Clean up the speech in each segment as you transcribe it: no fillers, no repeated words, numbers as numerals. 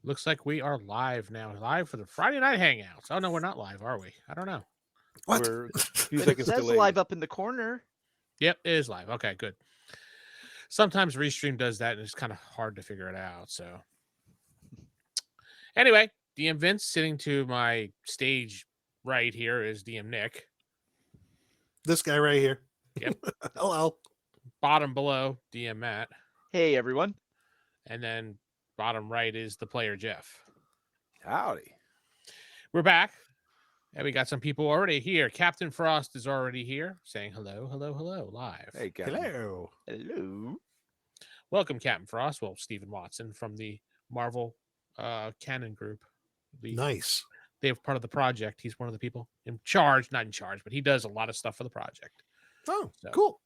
Looks like we are live now. Live for the Friday night hangouts. Oh no, we're not live, are we? I don't know. What? We're a few But seconds it says delayed. live up in the corner. Yep, it is live. Okay, good. Sometimes Restream does that, and it's kind of hard to figure it out. So, anyway, DM Vince sitting to my stage right here is DM Nick. This guy right here. Yep. Hello. Bottom below, DM Matt, Hey, everyone. and then bottom right is the player Jeff. Howdy. We're back. And we got some people already here. Captain Frost is already here saying hello, live. Hey, Captain. Hello. Hello. Welcome, Captain Frost. Well, Stephen Watson from the Marvel Canon Group. Nice. They're part of the project. He's one of the people in charge, not in charge, but he does a lot of stuff for the project. Oh, So, cool.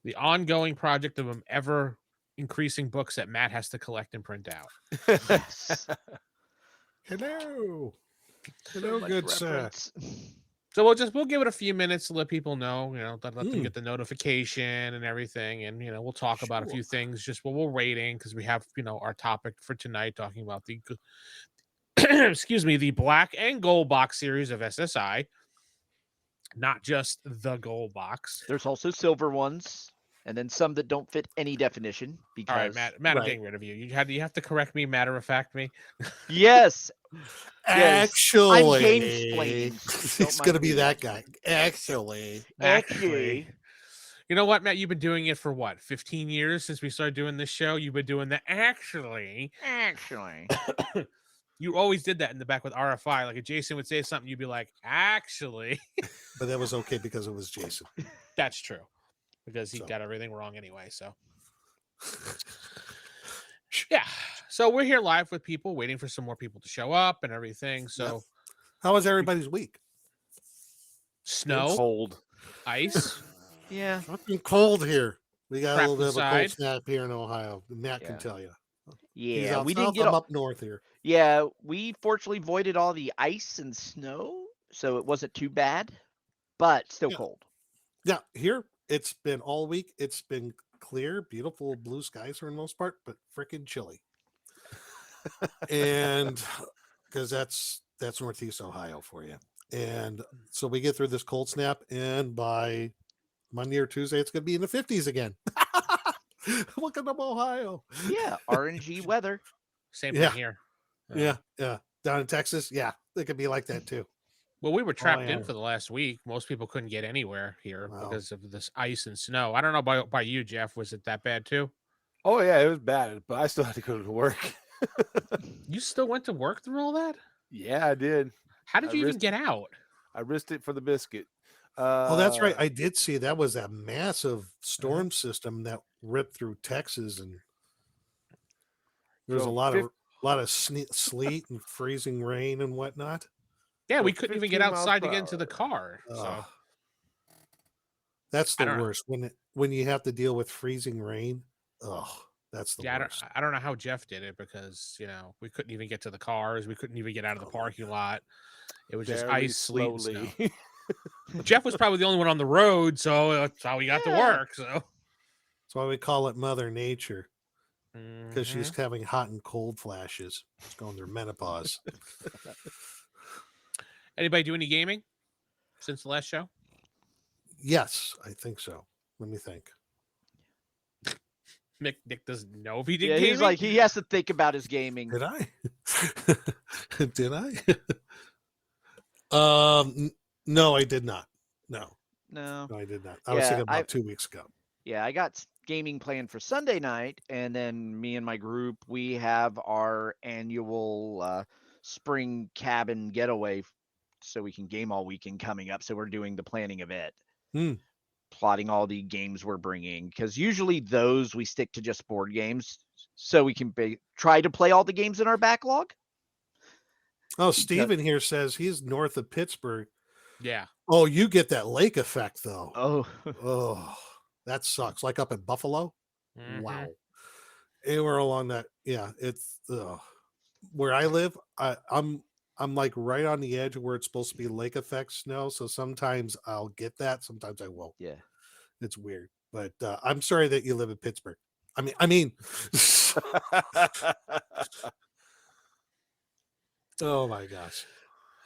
The ongoing project of them ever increasing books that Matt has to collect and print out. Yes. Hello. So Hello, much good sir. reference. So we'll give it a few minutes to let people know, let them get the notification and everything. And, we'll talk about a few things just while we're waiting because we have, our topic for tonight talking about the, excuse me, the black and gold box series of SSI, not just the gold box. There's also silver ones, and then some that don't fit any definition. Because All right, Matt, I'm getting rid of you. You have to correct me, matter of fact me. Yes. Actually, I'm game-splaining. it's going to be that guy. Actually. You know what, Matt? You've been doing it for what, 15 years since we started doing this show? You've been doing the actually. You always did that in the back with RFI. Like if Jason would say something, you'd be like, actually. But that was okay because it was Jason. That's true. Because he got everything wrong anyway. So, yeah. So we're here live with people, waiting for some more people to show up and everything. So, how was everybody's week? Snow, cold, ice. Yeah. Fucking cold here. We got Crap a little bit of a inside. cold snap here in Ohio. Matt can tell you. He's Yeah. out We south, didn't get I'm up north here. Yeah, we fortunately avoided all the ice and snow, so it wasn't too bad, but still cold. Yeah, here it's been all week. It's been clear, beautiful blue skies for the most part, but freaking chilly. And because that's Northeast Ohio for you. And so we get through this cold snap, and by Monday or Tuesday, it's going to be in the 50s again. Look at them, Ohio. Yeah, RNG weather. Same thing here. Yeah. Down in Texas, it could be like that too. Well, we were trapped in for the last week. Most people couldn't get anywhere here because of this ice and snow. I don't know by you, Jeff. Was it that bad too? Oh, yeah, it was bad, but I still had to go to work. You still went to work through all that? Yeah, I did. How did you even get out? I risked it for the biscuit. Oh, that's right. I did see that was that massive storm system that ripped through Texas, and there was a lot of sleet and freezing rain and whatnot. Yeah, we couldn't even get outside to get into the car. So. That's the worst when you have to deal with freezing rain. Oh, that's the worst. I don't know how Jeff did it because we couldn't even get to the cars. We couldn't even get out of the parking lot. It was just ice, sleet, and snow. Jeff was probably the only one on the road, so that's how he got to work. So that's why we call it Mother Nature, because she's having hot and cold flashes. She's going through menopause. Anybody do any gaming since the last show? Yes, I think so. Let me think. Nick doesn't know if he did. Yeah, gaming? he's like he has to think about his gaming. Did I? Did I? No, I did not. No, I did not. I was thinking about 2 weeks ago. Yeah, I got gaming planned for Sunday night, and then me and my group, we have our annual spring cabin getaway, so we can game all weekend coming up. So we're doing the planning of it, plotting all the games we're bringing, because usually those we stick to just board games, so we can try to play all the games in our backlog. Oh, Steven here says he's north of Pittsburgh. Yeah. Oh, you get that lake effect though. Oh, that sucks. Like up in Buffalo. Mm-hmm. Wow. Anywhere along that, it's where I live. I'm like right on the edge of where it's supposed to be lake effect snow. So sometimes I'll get that, sometimes I won't. Yeah, it's weird. But I'm sorry that you live in Pittsburgh. I mean. Oh my gosh.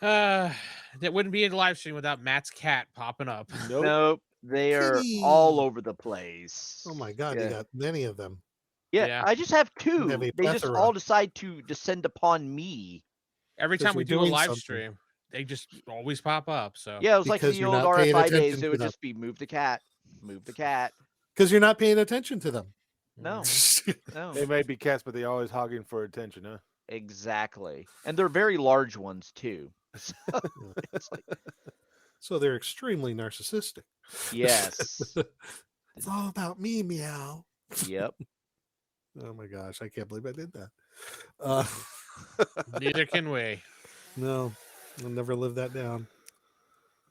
That wouldn't be a live stream without Matt's cat popping up. Nope. Nope, they are all Kitty. over the place. Oh my God, you Yeah. got many of them. Yeah, Yeah. I just have You have 2. a They just plethora. all decide to descend upon me. Every 'Cause time we you're do a doing live something. stream, they just always pop up. So Yeah, it was like Because the you're old not paying RFI attention days. It to would them. just be move the cat, move the cat. Because you're not paying attention to them. No, no, They may be cats, but they're always hogging for attention, huh? exactly. And they're very large ones too. So it's like, So they're extremely narcissistic. yes, It's all about me, meow. yep. Oh my gosh, I can't believe I did that. Uh, neither can we. no, I'll never live that down.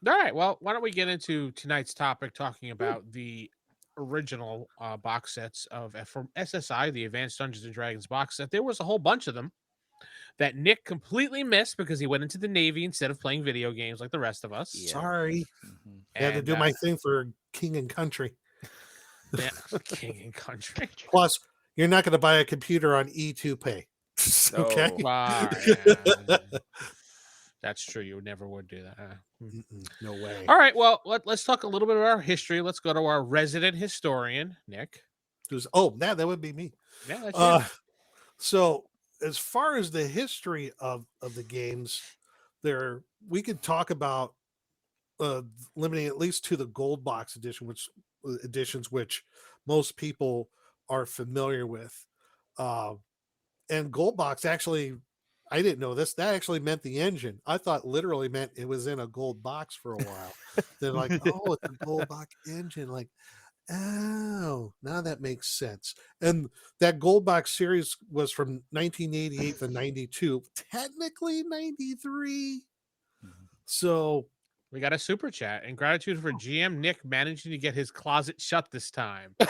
All right. Well, why don't we get into tonight's topic, talking about the original box sets from SSI, the Advanced Dungeons and Dragons box set. There was a whole bunch of them that Nick completely missed because he went into the Navy instead of playing video games like the rest of us. Yeah. Sorry. Mhm. I had to And, do my thing for King and Country. yeah, King and Country. Plus, you're not going to buy a computer on E2 Pay. Okay. No. Yeah. That's true. You never would do that. No way. All right. Well, let's talk a little bit about our history. Let's go to our resident historian, Nick. That would be me. Yeah, that's Uh, you. so as far as the history of the games, we could talk about limiting at least to the gold box editions, which most people are familiar with. And gold box actually, I didn't know this. That actually meant the engine. I thought literally meant it was in a gold box for a while. They're like, oh, it's a gold box engine. Like, oh, now that makes sense. And that gold box series was from 1988 to 92, technically 93. So We got a super chat and gratitude for GM Nick managing to get his closet shut this time. hey,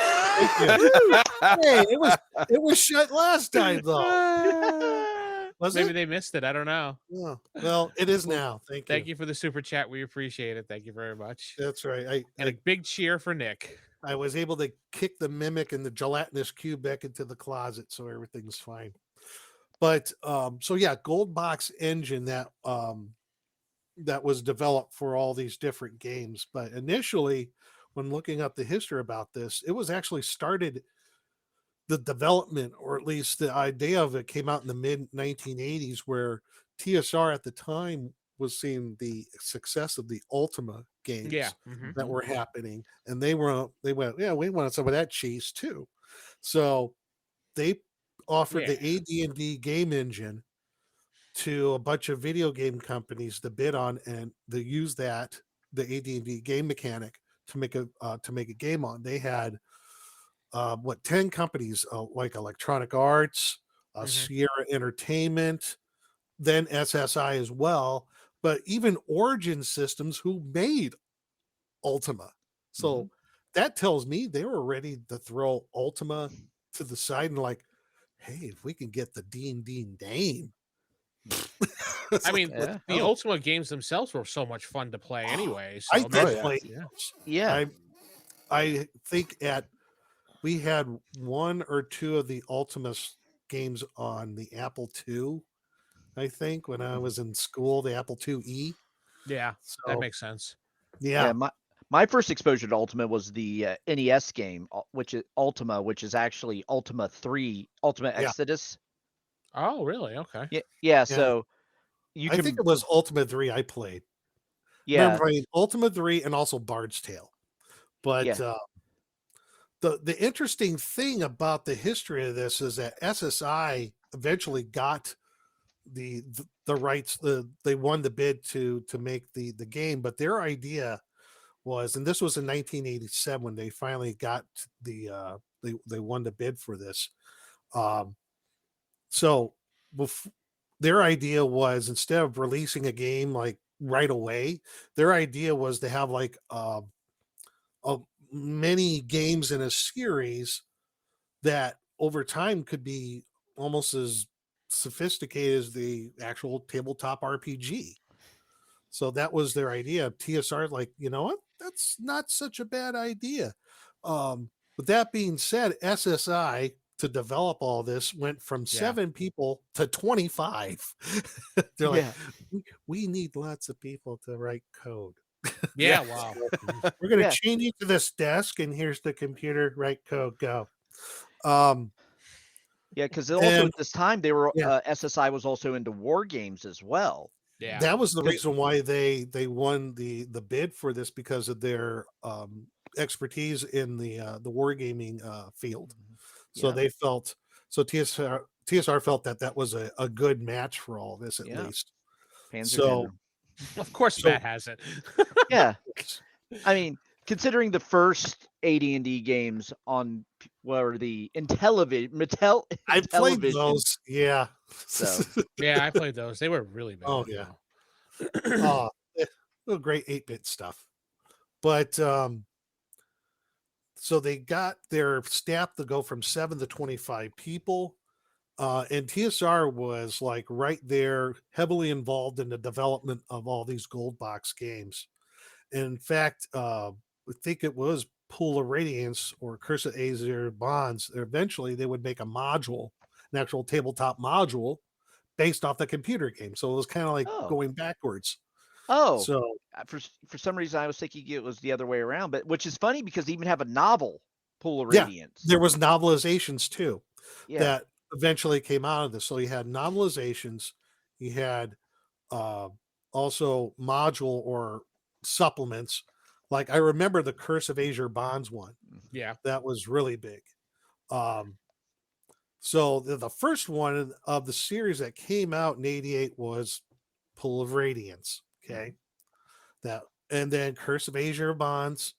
it was shut last time though. Was Maybe it? they missed it. I don't know. Yeah. Well, it is now. Thank you for the super chat. We appreciate it. Thank you very much. That's right. And a big cheer for Nick. I was able to kick the mimic and the gelatinous cube back into the closet, so everything's fine. But so yeah, gold box engine that was developed for all these different games. But initially, when looking up the history about this, it was actually started. The development, or at least the idea of it, came out in the mid 1980s, where TSR at the time was seeing the success of the Ultima games that were happening, and they went, yeah, we wanted some of that cheese too. So they offered the AD&D game engine to a bunch of video game companies to bid on, and they use the AD&D game mechanic to make a game on. They had 10 companies, like Electronic Arts, Sierra Entertainment, then SSI as well, but even Origin Systems, who made Ultima. So that tells me they were ready to throw Ultima to the side and like, hey, if we can get the D&D name. I mean, the Ultima games themselves were so much fun to play anyway. So I did play. Yeah. I think we had one or two of the Ultima games on the Apple II, I think, when I was in school, the Apple IIe. Yeah, that makes sense. Yeah. My first exposure to Ultima was the NES game, which is Ultima, which is actually Ultima 3, Ultima Exodus. Oh, really? Okay. Yeah. So I think it was Ultima 3 I played. Yeah. I remember playing Ultima 3 and also Bard's Tale. But the interesting thing about the history of this is that SSI eventually got the rights. They won the bid to make the game, but their idea was, and this was in 1987 when they finally got they won the bid for this. So their idea was, instead of releasing a game like right away, their idea was to have like many games in a series that over time could be almost as sophisticated as the actual tabletop RPG. So that was their idea. TSR, like, you know what? That's not such a bad idea. With that being said, SSI to develop all this went from Yeah. 7 people to 25. They're like, Yeah. we need lots of people to write code. Yeah. Wow. We're going to Yeah. chain you to this desk, and here's the computer. Write code. Go. Um, Yeah, because also and at this time they were yeah, SSI was also into war games as well. Yeah. that was the 'Cause- reason why they won the bid for this, because of their expertise in the wargaming field. So Yeah. they felt, so TSR felt that was a good match for all this, at Yeah. least. Panzer So General. Of course, So- Matt has it. Yeah. I mean, considering the first AD&D games on were the Mattel I played Intellivision. those. Yeah. So Yeah, I played those. They were really bad. Oh, yeah. Wow. Great 8-bit stuff. But so they got their staff to go from 7 to 25 people. And TSR was like right there, heavily involved in the development of all these gold box games. In fact, I think it was Pool of Radiance or Curse of Aether Bonds. Eventually, they would make a module, an actual tabletop module based off the computer game. So it was kind of like Oh. going backwards. Oh, So for some reason I was thinking it was the other way around, but which is funny because they even have a novel, Pool of Yeah, Radiance. there was novelizations too Yeah. that eventually came out of this. So you had novelizations, you had also module or supplements. Like I remember the Curse of Aether Bonds one. Yeah. That was really big. So the first one of the series that came out in 88 was Pool of Radiance. Okay. That, and then Curse of Aether Bonds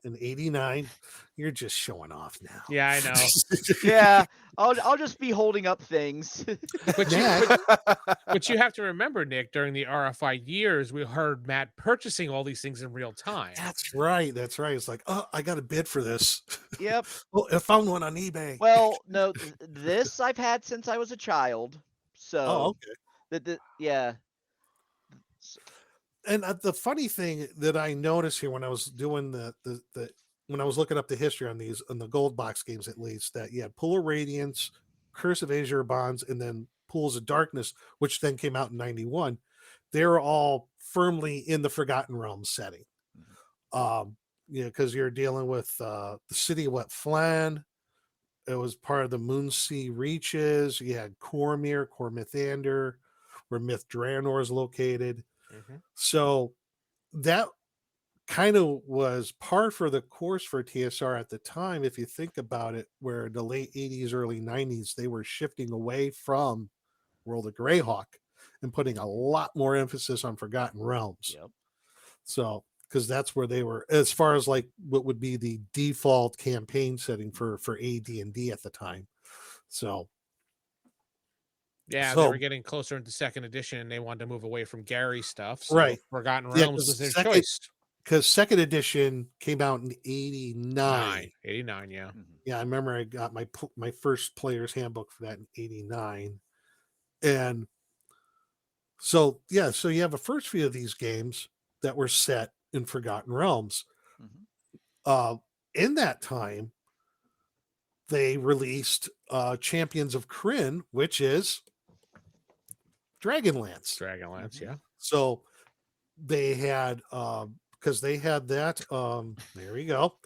in 89. You're just showing off now. Yeah, I know. Yeah. I'll just be holding up things. But Matt, you have to remember, Nick, during the RFI years, we heard Matt purchasing all these things in real time. that's right. That's right. It's like, oh, I got a bid for this. Yep. Oh, I found one on eBay. Well, no, this I've had since I was a child. So Oh, okay. yeah. And the funny thing that I noticed here when I was doing the when I was looking up the history on these, on the gold box games at least, that you had Pool of Radiance, Curse of Aether Bonds, and then Pools of Darkness, which then came out in 91. They're all firmly in the Forgotten Realms setting. Because you're dealing with the city of Wet Flan. It was part of the Moonsea Reaches. You had Cormyr, Cormythander, where Myth Draenor is located. Mhm. So that kind of was par for the course for TSR at the time, if you think about it, where the late 80s, early 90s, they were shifting away from World of Greyhawk and putting a lot more emphasis on Forgotten Realms. Yep. So, because that's where they were, as far as like what would be the default campaign setting for AD&D at the time. So, Yeah, they were getting closer into second edition, and they wanted to move away from Gary stuff. So right. Forgotten Yeah, Realms was their choice. Because second edition came out in 89. 89, yeah. Mhm. Yeah, I remember I got my first player's handbook for that in 89. And so, yeah, so you have a first few of these games that were set in Forgotten Realms. Mhm. In that time, they released Champions of Krynn, which is Dragonlance. Dragonlance, yeah. So they had because they had that there we go.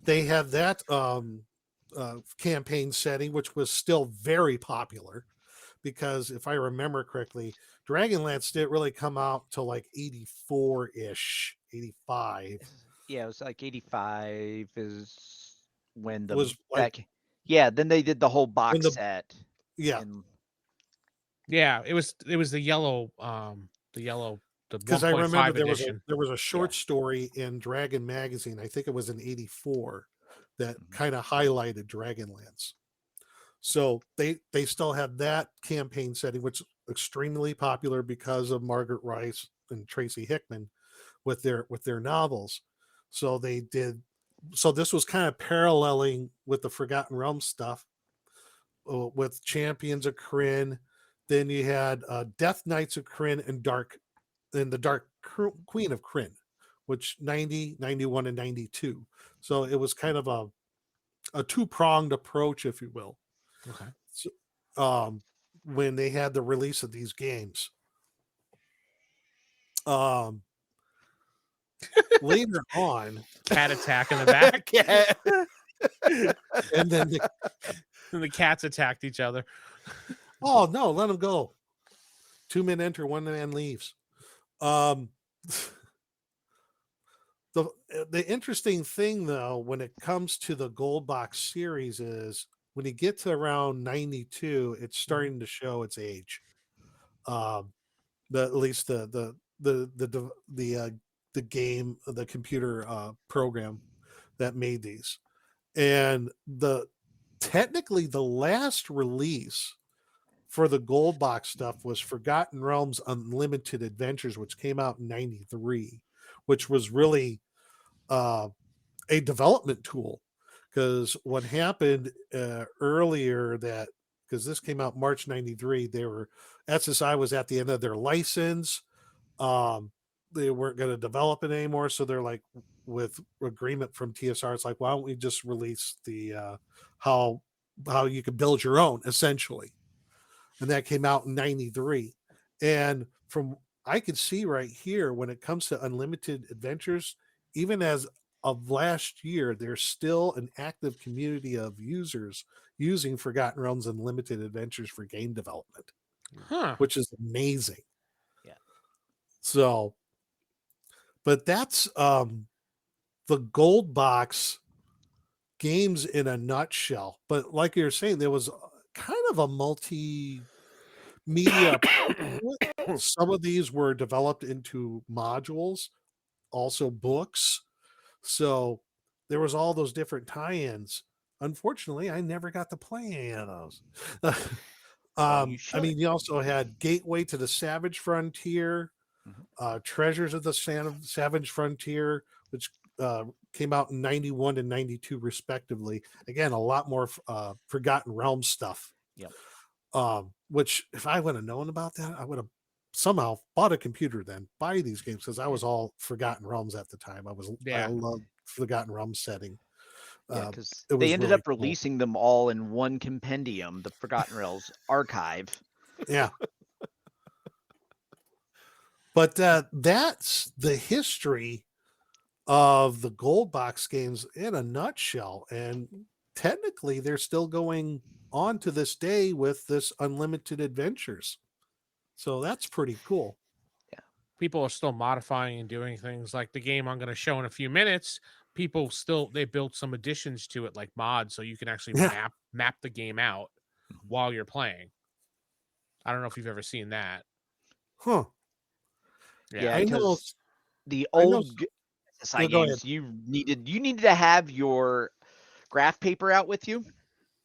They had that campaign setting, which was still very popular, because if I remember correctly, Dragonlance didn't really come out till like 84-ish, 85. Yeah, it was like 85 is when Was like yeah, then they did the whole box the- set. yeah, and- Yeah, it was the yellow the because I 1.5 remember edition. there was a short story in Dragon magazine, I think it was in 84, that kind of highlighted Dragonlance. So they still had that campaign setting, which is extremely popular because of Margaret Rice and Tracy Hickman with their novels. So they did. So this was kind of paralleling with the Forgotten Realms stuff, with Champions of Krynn. Then you had Death Knights of Krynn and the Dark Queen of Krynn, which 90, 91, and 92. So it was kind of a two-pronged approach, if you will. Okay. So, when they had the release of these games. Later on, Cat attack in the back. Cat. and then And the cats attacked each other. oh no, let them go. 2 men enter, 1 man leaves. The interesting thing though, when it comes to the Gold Box series, is when you get to around 92, it's starting to show its age. At least the game, the computer program that made these, and technically the last release for the Gold Box stuff was Forgotten Realms Unlimited Adventures, which came out in 93, which was really a development tool. Because what happened earlier, that because this came out March 93, SSI was at the end of their license. They weren't going to develop it anymore, so they're like, with agreement from TSR, it's like, why don't we just release the how you can build your own, essentially. And that came out in 93. And from I could see right here, when it comes to Unlimited Adventures, even as of last year, there's still an active community of users using Forgotten Realms Unlimited Adventures for game development, which is amazing. Yeah. So, but that's the Gold Box games in a nutshell. But like you're saying, there was kind of a multimedia approach. Some of these were developed into modules, also books. So there was all those different tie-ins. Unfortunately, I never got to play any of those. You I mean, you also had Gateway to the Savage Frontier, Treasures of the Savage Frontier, which came out in 91 and 92 respectively. Again, a lot more Forgotten Realms stuff. Yep. Which, if I would have known about that, I would have somehow bought a computer then, buy these games, because I was all Forgotten Realms at the time. I loved Forgotten Realms setting. Yeah, because they ended really up releasing them all in one compendium, the Forgotten Realms archive. Yeah. But that's the history of the Gold Box games in a nutshell. And technically, they're still going on to this day with this Unlimited Adventures. So that's pretty cool. Yeah. People are still modifying and doing things like the game I'm going to show in a few minutes. People they built some additions to it, like mods, so you can actually map the game out while you're playing. I don't know if you've ever seen that. Huh. Yeah, because the old SSI games, you needed to have your graph paper out with you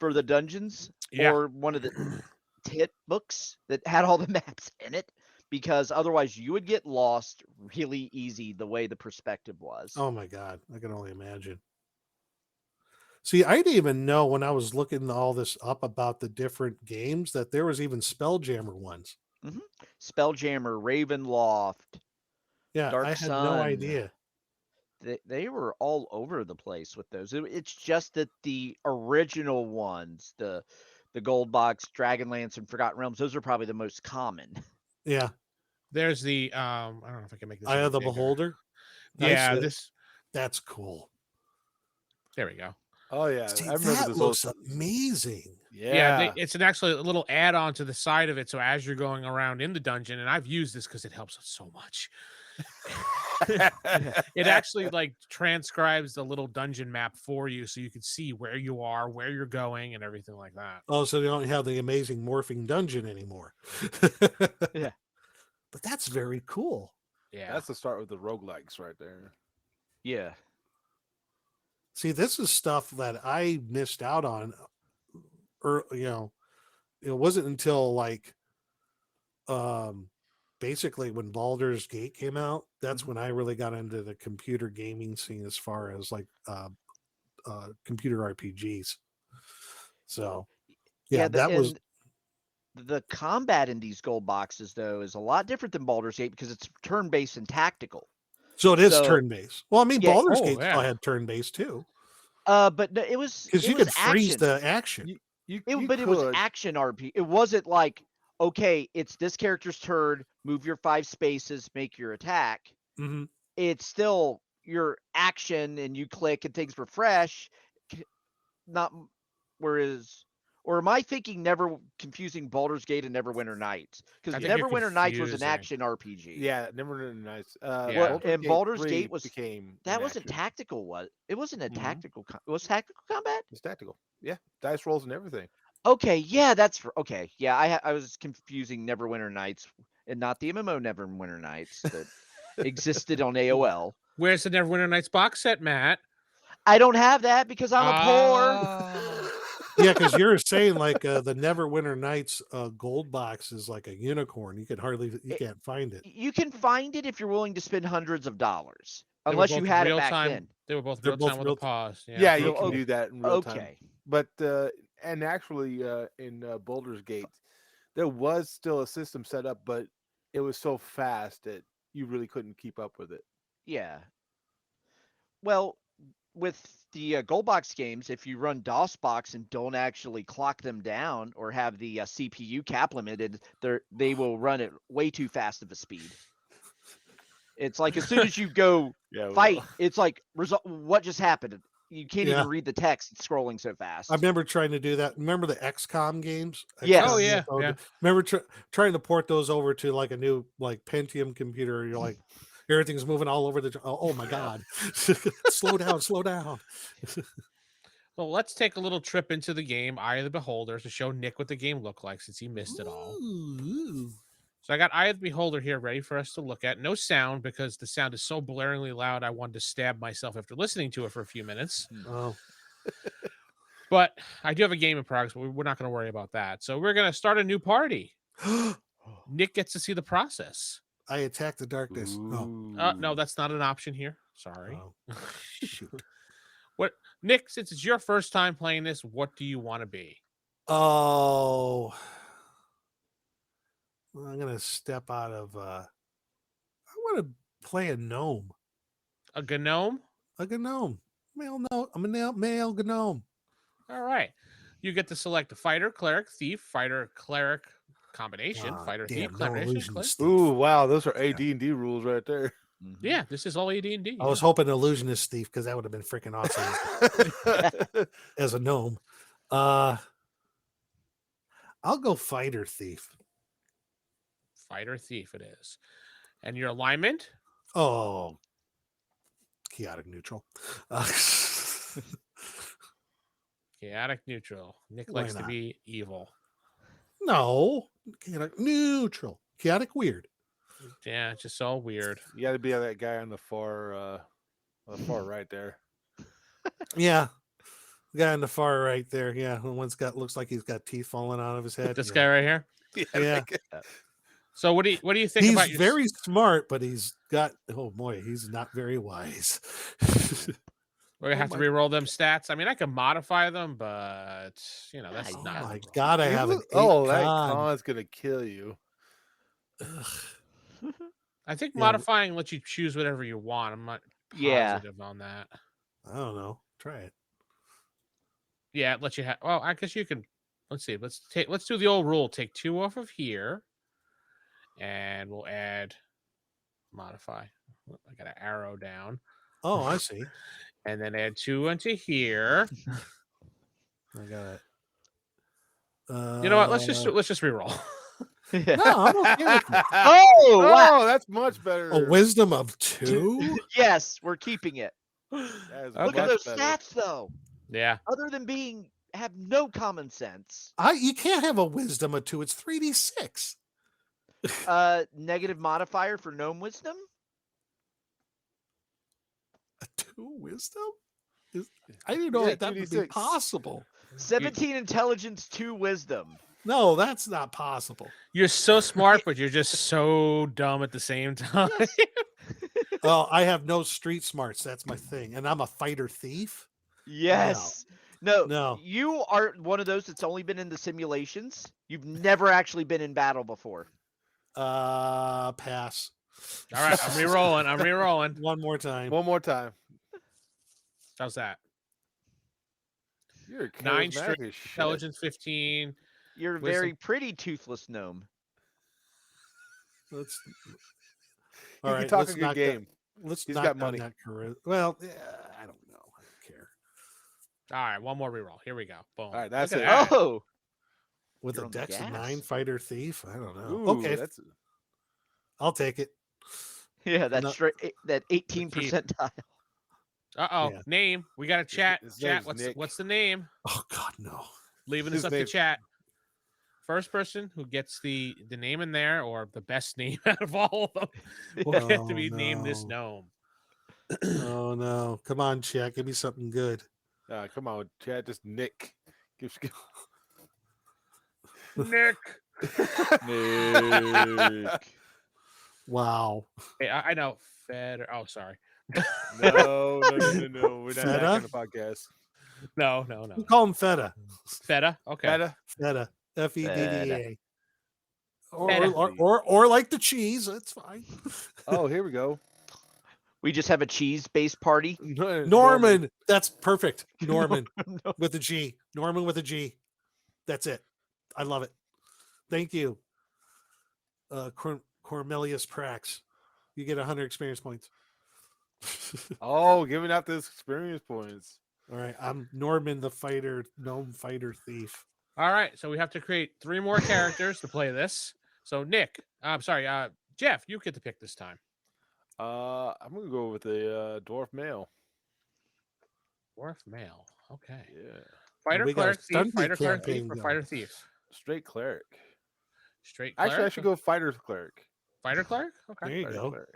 for the dungeons, or one of the tit books that had all the maps in it, because otherwise you would get lost really easy the way the perspective was. Oh my God, I can only imagine. See, I didn't even know when I was looking all this up about the different games that there was even Spelljammer ones. Spelljammer, Ravenloft, Dark I had Sun. no idea. They were all over the place with those. It's just that the original ones, the Gold Box, Dragonlance, and Forgotten Realms, those are probably the most common. Yeah. There's the I don't know if I can make this. Eye of the Beholder. Yeah, that's cool. There we go. Oh yeah, See, I remember that this. Looks amazing. Yeah, it's actually a little add-on to the side of it. So as you're going around in the dungeon, and I've used this because it helps us so much. It actually like transcribes the little dungeon map for you, so you can see where you are, where you're going, and everything like that. Oh, so they don't have the amazing morphing dungeon anymore. Yeah, but that's very cool. Yeah, that's the start with the roguelikes right there. Yeah. See, this is stuff that I missed out on. Or it wasn't until like basically when Baldur's Gate came out, that's when I really got into the computer gaming scene as far as like computer RPGs. So that was the combat in these Gold Boxes though is a lot different than Baldur's Gate because it's turn-based and tactical. So it is turn-based. Well, I mean, Baldur's Gate still had turn-based too. But no, it was Because you was could freeze action. the action. It was action RPG. It wasn't like, okay, it's this character's turn, move your 5 spaces, make your attack. Mhm. It's still your action, and you click and things refresh. Not whereas, or am I thinking confusing Baldur's Gate and Neverwinter Nights? I Because think you're Neverwinter Nights was an confusing. action RPG. Yeah, never nice. Yeah. And Baldur's 3 Gate was became that an wasn't action. tactical. It wasn't a Mhm. tactical. It was tactical combat. It's tactical. Yeah, dice rolls and everything. Okay, yeah, okay. Yeah, I was confusing Neverwinter Nights and not the MMO Neverwinter Nights that existed on AOL. Where's the Neverwinter Nights box set, Matt? I don't have that because I'm a poor. Ah. Yeah, because you're saying like the Neverwinter Nights gold box is like a unicorn. You can't find it. You can find it if you're willing to spend hundreds of dollars, They were unless you both had it real back time. then. They were both They're real both time with real a pause. Yeah, So, you can oh, do that in real time. Okay. But and actually, in Baldur's Gate, there was still a system set up, but it was so fast that you really couldn't keep up with it. Yeah. Well, with the gold box games, if you run DOSBox and don't actually clock them down or have the CPU cap limited, they will run at way too fast of a speed. It's like as soon as you go fight, it's like what just happened? You can't Yeah. even read the text. It's scrolling so fast. I remember trying to do that. Remember the XCOM games? Yes. Oh, XCOM, yeah. Remember trying to port those over to like a new like Pentium computer. You're like, everything's moving all over the. Oh my god! Slow down, slow down. Well, let's take a little trip into the game Eye of the Beholder to show Nick what the game looked like since he missed it all. Ooh. So I got Eye of the Beholder here ready for us to look at. No sound because the sound is so blaringly loud I wanted to stab myself after listening to it for a few minutes. Oh. But I do have a game in progress, but we're not going to worry about that. So we're going to start a new party. Nick gets to see the process. I attack the darkness. No. No, that's not an option here. Sorry. Oh. Shoot. What, Nick, since it's your first time playing this, what do you want to be? Oh. I'm gonna step out of I want to play a gnome. A gnome? A gnome. I'm a male gnome. All right. You get to select a fighter, cleric, thief, fighter, cleric combination, fighter, thief, No combination. illusionist thief. Ooh, wow, those are AD&D rules right there. Yeah, this is all AD&D. I was hoping illusionist thief because that would have been freaking awesome as a gnome. I'll go fighter thief. Fighter, thief it is. And your alignment? Oh, chaotic neutral. Chaotic neutral. Nick Why likes to not? be evil. No, chaotic neutral. Chaotic weird. Yeah, it's just so weird. You got to be that guy on the far right there. Yeah. The guy on the far right there. Yeah. The one's looks like he's got teeth falling out of his head. This guy right here. Yeah. So what do you think He's about your very smart, but he's got, oh boy, he's not very wise. We're gonna have to re-roll them stats. I mean, I can modify them, but that's Oh not. my god, I have an 8 that con. con's gonna kill you. I think Yeah. modifying lets you choose whatever you want. I'm not positive on that. I don't know. Try it. Yeah, it lets you have. Well, I guess you can. Let's see. Let's do the old rule. Take 2 off of here, and we'll add modify. I got an arrow down. Oh, I see. And then add 2 into here. I got it. You know what? Let's just re-roll. No, I'm okay with it. Oh, wow. that's much better. A wisdom of 2? Yes, we're keeping it. That is Look at much those better. stats, though. Yeah. Other than have no common sense. You can't have a wisdom of 2. It's 3d6. Negative modifier for gnome wisdom. A 2 wisdom? I didn't know Yeah, that would be 2d6. possible. 17 intelligence, 2 wisdom. No, that's not possible. You're so smart, but you're just so dumb at the same time. Oh, I have no street smarts. That's my thing. And I'm a fighter thief. Yes. No. No. You are one of those that's only been in the simulations. You've never actually been in battle before. Pass. All right, I'm re-rolling. One more time. One more time. How's that? You're 9 straight, charismatic as shit. intelligence 15. You're a Wisdom. very pretty toothless gnome. Let's. He All can right, talk let's a good knock game. Let's He's knock got down money. that charisma. Well, yeah, I don't know. I don't care. All right, one more reroll. Here we go. Boom. All right, that's Look it. at that. Oh, With You're a on the dex of gas. 9 fighter thief, I don't know. Ooh, Okay, that's I'll take it. yeah, that's No. straight. That 18 percentile. Uh-oh. Yeah. Name. We got to chat. his Chat. name's Nick. What's the name? Oh God, no. Leaving His this up to name- chat. First person who gets the name in there, or the best name out of all of them, will get to be named this gnome. Oh no! Come on, chat. Give me something good. come on, Chad. Just Nick. Nick. Nick. Wow. Hey, I know. Fed. Oh, sorry. No. We're not that Feta? kind of podcast. No. We call him Feta. Feta. Okay. Feta? Feta. Fedda. Feta. Or like the cheese. That's fine. Oh, here we go. We just have a cheese-based party. Norman. That's perfect. Norman with a G. Norman with a G. That's it. I love it. Thank you. Cornelius Prax. You get 100 experience points. Oh, giving out those experience points. All right. I'm Norman the fighter, gnome fighter thief. All right. So we have to create 3 more characters to play this. So Nick, I'm sorry, Jeff, you get to pick this time. I'm gonna go with a dwarf male. Dwarf male. Okay. Yeah, Fighter, We got a cleric, thief, stunty fighter, cleric, thief, campaign or going. fighter, thief. straight cleric. Straight cleric. Actually, I should go fighter cleric. Fighter, cleric. Okay. There you Fighter go. cleric.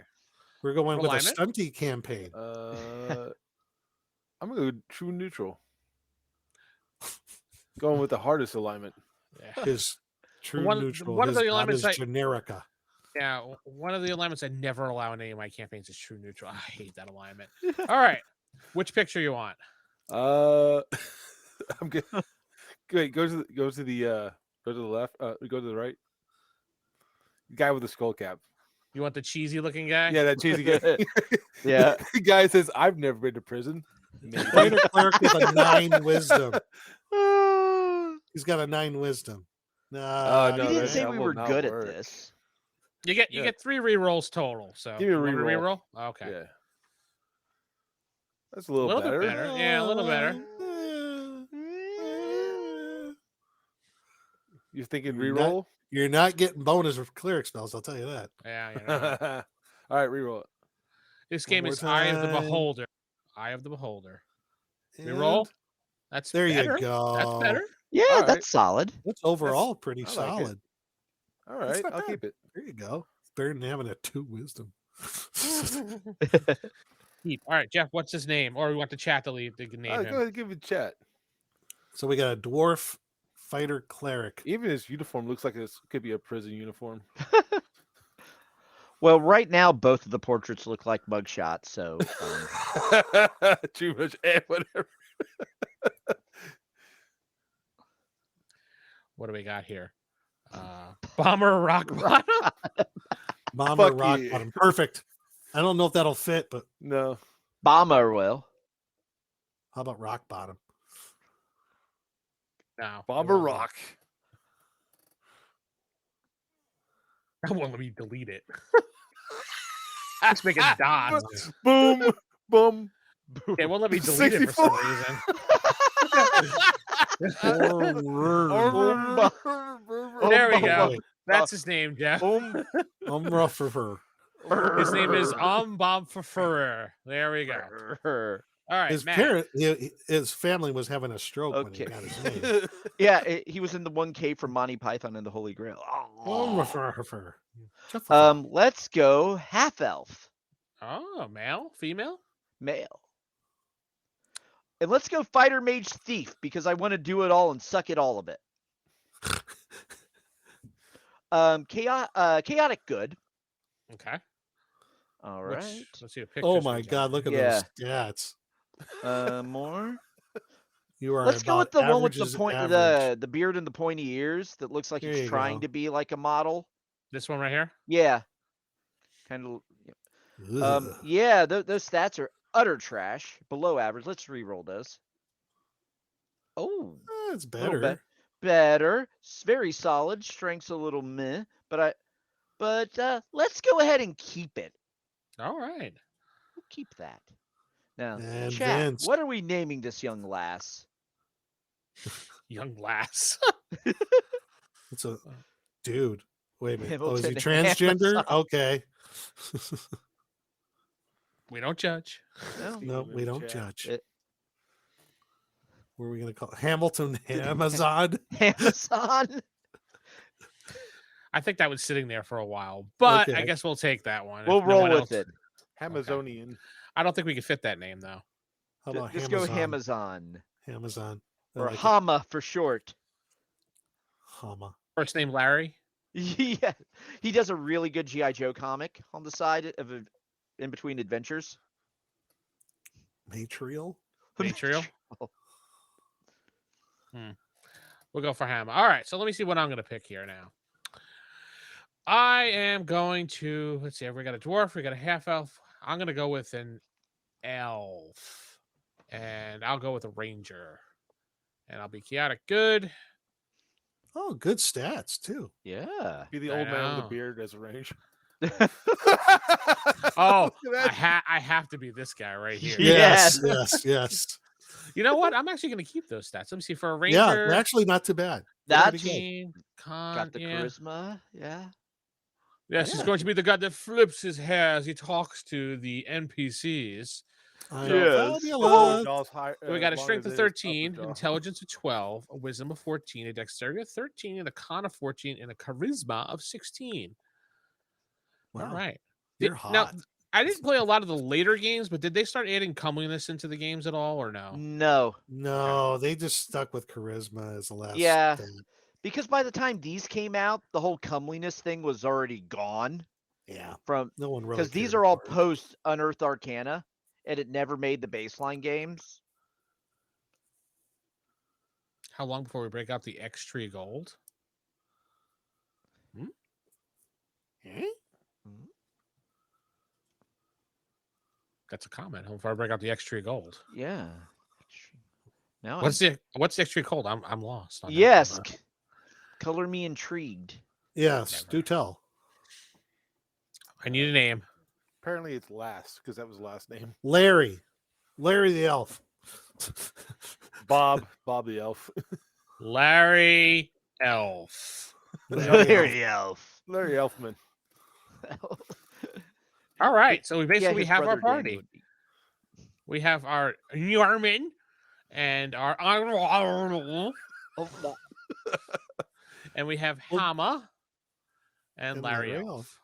We're going with a Alignment? stunty campaign. I'm gonna go true neutral. Going with the hardest alignment. Yeah. His true One of neutral. the His god alignments is I- Generica. Yeah, one of the alignments I never allow in any of my campaigns is true neutral. I hate that alignment. All right, which picture you want? I'm good. Good. Go to the left. Go to the right. Guy with the skull cap. You want the cheesy looking guy? Yeah, that cheesy guy. Yeah. The guy says, "I've never been to prison." Maybe. Fighter cleric with a 9 wisdom. He's got a 9 wisdom. No, You didn't that- say that we will were not good at work. this. You get Yeah. 3 rerolls total. So Give me a you want reroll. reroll. Okay. Yeah, that's a A little, little better. bit better. Yeah, a little better. You're thinking You're not- reroll? You're not getting bonus with cleric spells, I'll tell you that. Yeah, you know. All right, reroll it. This One game more is Eye of the time. Beholder. Eye of the Beholder. And Reroll. That's There better. you go. That's better. Yeah, All right. that's solid. That's overall pretty I like it. solid. All That's right, not I'll bad. keep it. There you go. It's better than having a 2 wisdom. Keep. All right, Jeff. What's his name? Or we want the chat to leave the name Go him. ahead and give it a chat. So we got a dwarf fighter cleric. Even his uniform looks like it could be a prison uniform. Well, right now both of the portraits look like mugshots, so Too much and whatever. What do we got here? Bomber rock bottom. Bomber Fuck rock you. bottom. Perfect. I don't know if that'll fit, but No. bomber will. how about rock bottom? No. Bomber Rock. That won't let me delete it. Let's make it dots. Boom. Boom. It won't let me delete it for some 64. reason. There we go. That's his name, Jeff. I'm rough for her. His name is Bomb Furrer. There we go. All right, His Matt. his family was having a stroke when he Okay. got his name. Yeah, he was in the 1K from Monty Python and the Holy Grail. I'm rough for her. Let's go half elf, Oh, male, female. male. And let's go fighter mage thief because I want to do it all and suck it all of it. Chaotic good. Okay. All Which- right. Let's see a picture. Oh my God! Look at Yeah. those stats. More. You are. Let's go with the about one with the averages point, average. the beard and the pointy ears that looks like There it's you trying go. to be like a model. This one right here. Yeah. Kind of. Ugh. Yeah, those stats are utter trash, below average. Let's re-roll those. Oh, It's a little better. better. It's very solid. Strength's a little meh, but let's go ahead and keep it. All right. We'll keep that. Now, And chat, Vince. what are we naming this young lass? Young lass. It's a dude. Wait a minute. Oh, is he Hamilton transgender? Amazon. Okay. We don't judge. No, See No, him in we the don't chat. judge. It- What are we going to call it? Hamilton Amazon? Amazon. I think that was sitting there for a while, but I Okay. guess we'll take that one. We'll if no roll one with else- it. Amazonian. I don't think we could fit that name though. How about Just Amazon? go Amazon. Amazon. I Or like it. Hama for short. Hama. First name Larry. Yeah, he does a really good GI Joe comic on the side of in between adventures. Matrial? Matrial? We'll go for Hammer. All right, so let me see what I'm going to pick here now. I am going to, let's see, we got a dwarf, we got a half elf. I'm going to go with an elf. And I'll go with a ranger. And I'll be chaotic good. Oh, good stats, too. Yeah. Be the I old man with know. a beard as a range. Oh, Look at that. I have to be this guy right here. Yes. Yes. You know what? I'm actually going to keep those stats. Let me see. For a Yeah, ranger, actually not too bad. That's 13, con, got the yeah. charisma. Yeah. Yes, he's Yeah. going to be the guy that flips his hair as he talks to the NPCs. I Yes. fabulous. Jaw's high, So we got a longer strength than of his upper 13, jaw. intelligence of 12, a wisdom of 14, a dexterity of 13, and a con of 14, and a charisma of 16. Wow. All right. You're Now, hot. I didn't play a lot of the later games, but did they start adding comeliness into the games at all, or no? No. No, they just stuck with charisma as the last Yeah. thing. Because by the time these came out, the whole comeliness thing was already gone Yeah. from No one really because these cared are all for it. post Unearthed Arcana, and it never made the baseline games. How long before we break out the X tree gold? That's a comment. How before I break out the X tree gold? Yeah. Now What's the X tree gold? I'm lost. on that yes. one. Color me intrigued. Yes, Never. do tell. I need a name. Apparently it's last because that was the last name. Larry the elf. Bob the elf. Larry Elf. Larry Elf. Larry Elfman. All right. So we basically his have our brother Danny party. would be- We have our Norman and our Oh, and we have Hama and And Larry Larry Elf. Elf.